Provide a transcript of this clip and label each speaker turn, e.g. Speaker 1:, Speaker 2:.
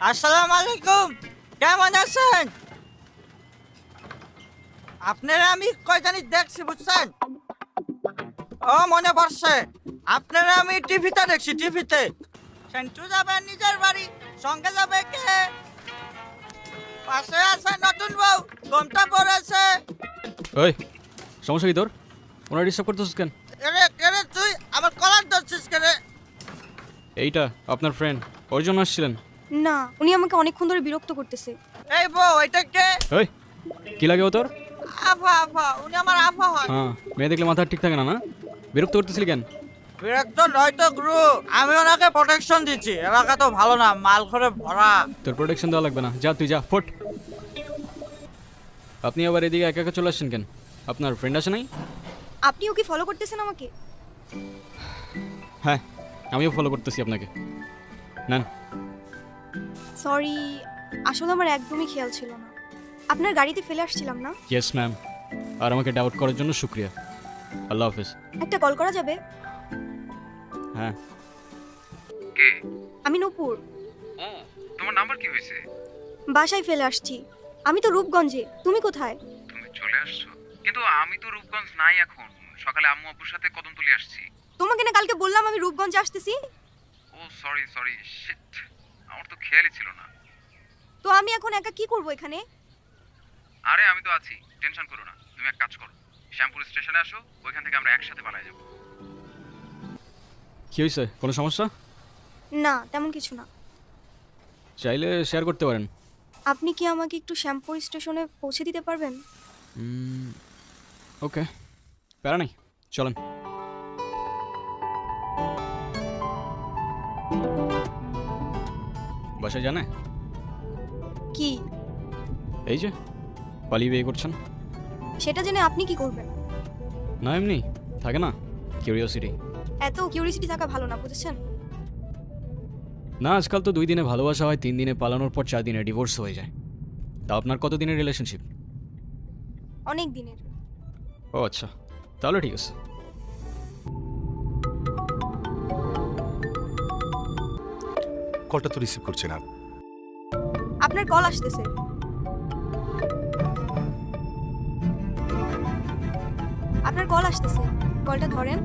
Speaker 1: আসসালামু আলাইকুম, কেমন আছেন? আপনারা আমি কয়জানি দেখছি বুঝছেন? ও মনে পড়ছে, আপনারা আমি টিভিতে দেখছি, টিভিতে। সেন্টু যাবে নিজের বাড়ি, সঙ্গে যাবে কে? পাশে আছে নতুন বউ, ঘুমটা পড়েছে।
Speaker 2: ওই সমস্যা কি তোর? ওনারা ডিস্টার্ব করতেছিস কেন?
Speaker 1: এরে কেরে তুই আমার কলার ধরছিস কেরে?
Speaker 2: এইটা আপনার ফ্রেন্ড, ওর জন্য আসছিলেন?
Speaker 3: না, উনি আমাকে অনেকক্ষণ ধরে বিরক্ত করতেছে।
Speaker 1: এই বউ, এটা কে?
Speaker 2: ওই কি লাগে ও তোর?
Speaker 1: আফা আফা, উনি আমার আফা হয়।
Speaker 2: হ্যাঁ, মেয়ে দেখলে মাথা ঠিক থাকে না, না? বিরক্ত করতেছিলি কেন?
Speaker 1: বিরক্ত নয় তো গুরু, আমি ওনাকে প্রোটেকশন দিচ্ছি। এলাকা তো ভালো না, মাল করে ভরা।
Speaker 2: তোর প্রোটেকশন দেওয়া লাগবে না, যা তুই যা, ফোট। আপনি আবার এদিকে একা একা চলে আসছেন কেন? আপনার ফ্রেন্ড আসে নাই?
Speaker 3: আপনি ওকে ফলো করতেছেন আমাকে?
Speaker 2: হ্যাঁ, আমিও ফলো করতেছি আপনাকে। নেন।
Speaker 3: সরি, আসলে আমার একদমই খেয়াল ছিল না। আপনার গাড়িতে ফেলে আসছিলাম না?
Speaker 2: ইয়েস ম্যাম, আর আমাকে ডাউট করার জন্য শুক্রিয়া। আল্লাহ হাফেজ।
Speaker 3: একটা কল করা যাবে?
Speaker 2: হ্যাঁ।
Speaker 4: কে?
Speaker 3: আমি নূপুর,
Speaker 4: ও, তোমার নাম্বার কি হয়েছে?
Speaker 3: বাসায় ফেলে আসছি। আমি তো রূপগঞ্জে, তুমি কোথায়?
Speaker 4: তুমি চলে আসছো? কিন্তু আমি তো রূপগঞ্জ নাই এখন। সকালে আম্মু আব্বুর সাথে কদমতলি আসছি।
Speaker 3: তোমাকে না কালকে বললাম আমি রূপগঞ্জে আসতেছি?
Speaker 4: ও সরি সরি, শিট, আমার তো খেয়ালই ছিল না।
Speaker 3: তো আমি এখন একা কি করব এখানে?
Speaker 4: আরে আমি তো আছি, টেনশন করো না। তুমি এক কাজ করো, শ্যামপুর স্টেশনে আসো, ওইখান থেকে আমরা একসাথে পালাই যাবো।
Speaker 2: কি হয়েছে, কোনো সমস্যা?
Speaker 3: না, তেমন কিছু না।
Speaker 2: চাইলে শেয়ার করতে পারেন।
Speaker 3: আপনি কি আমাকে একটু শ্যামপুর স্টেশনে পৌঁছে দিতে পারবেন?
Speaker 2: ওকে, প্যারা নেই, চলেন। বাসায় জানে?
Speaker 3: কি?
Speaker 2: এই যে পালিয়ে বিয়ে করছেন।
Speaker 3: সেটা জেনে আপনি কি করবেন?
Speaker 2: না এমনি থাকে না, কিউরিওসিটি।
Speaker 3: এত কিউরিয়াসিটি থাকা ভালো না, বুঝেছেন?
Speaker 2: না, আজকাল তো 2 দিনে ভালোবাসা হয়, 3 দিনে পালানোর পর 4 দিনে ডিভোর্স হয়ে যায়। তা আপনার কত দিনের রিলেশনশিপ?
Speaker 3: অনেক দিনের।
Speaker 2: ও আচ্ছা, তাহলে ঠিক আছে।
Speaker 5: কলটা তো রিসিভ করছে না।
Speaker 3: আপনার কল আসতেছে। আপনার কল আসতেছে, কলটা ধরেন।